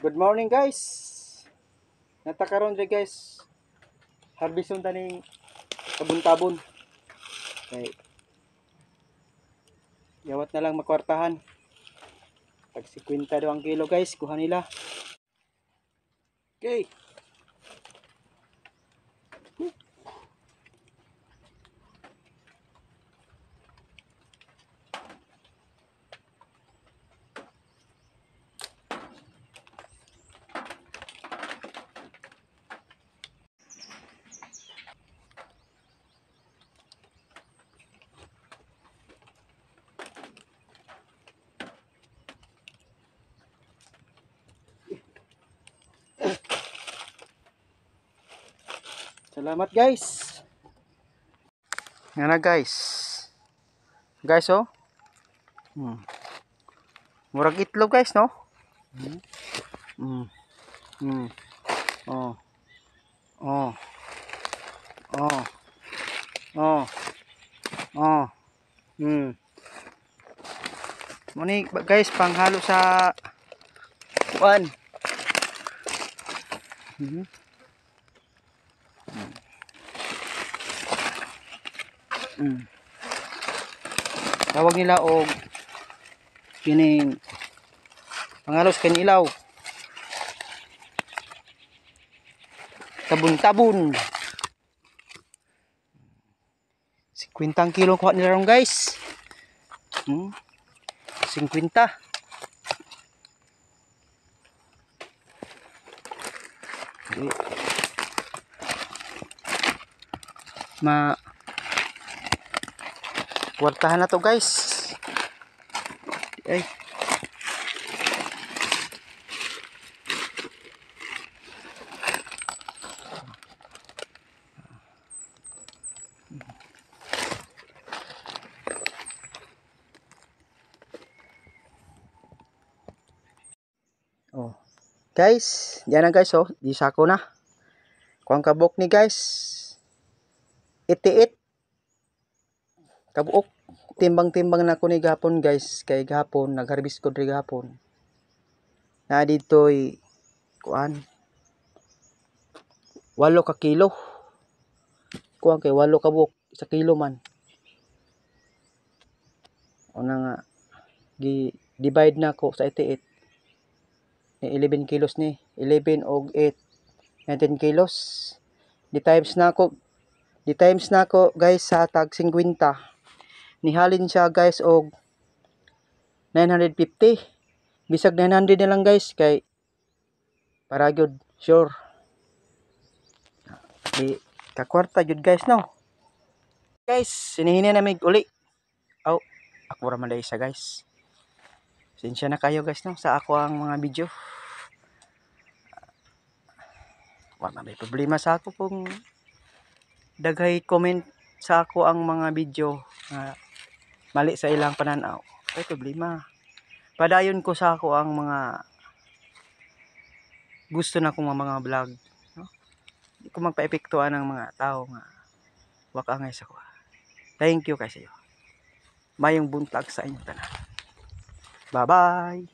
Good morning guys. Natakaron diri guys. Harbison taning tabon-tabon. Kay yawat na lang makwartahan. Tag 50 daw ang kilo guys, kuha nila. Okay. Salamat guys. Nga na guys. Guys oh. Murag itlog guys no? Mm. Mm. Oh. Oh. Oh. Oh. Oh. Muni guys panghalo sa kuan. Tawag nila og kining pangalos kanilaw. Tabon-tabon. 50 kilo kuha nila ron guys. 50. Kwartahan na to guys. Ay. Oh. Guys, diyan na guys oh, di sako na. Kuang kabuk ni guys. Itiit. Kabuok. Timbang-timbang na ko ni gapon guys, kay gapon nagharvest ko diri gapon. Na ditoy kuan 8 ka kilo. Kuan kay 8 ka buok sa kilo man. Una nga divide na ko sa itiit. Ni 11 kilos ni, 11 og 8, 19 kilos. Di times na ko guys sa tag 50. Nihalin siya guys og 950. Bisag 900 na lang guys kay para gyud sure. Di kakwarta jud guys no. Guys, sinihina na mig uli. Aw, ako ra man dai isa guys. Sinsya na kayo guys no sa ako ang mga video. Wala may problema sa ako kung daghay comment sa ako ang mga video mali sa ilang pananaw. Ay problema. Padayon ko sa ako ang mga gusto na kong mga vlog. No? Hindi ko magpa-epektuhan ng mga tao nga wakangay sa ko. Thank you kasi. Mayong buntag sa inyo tanan. Bye-bye.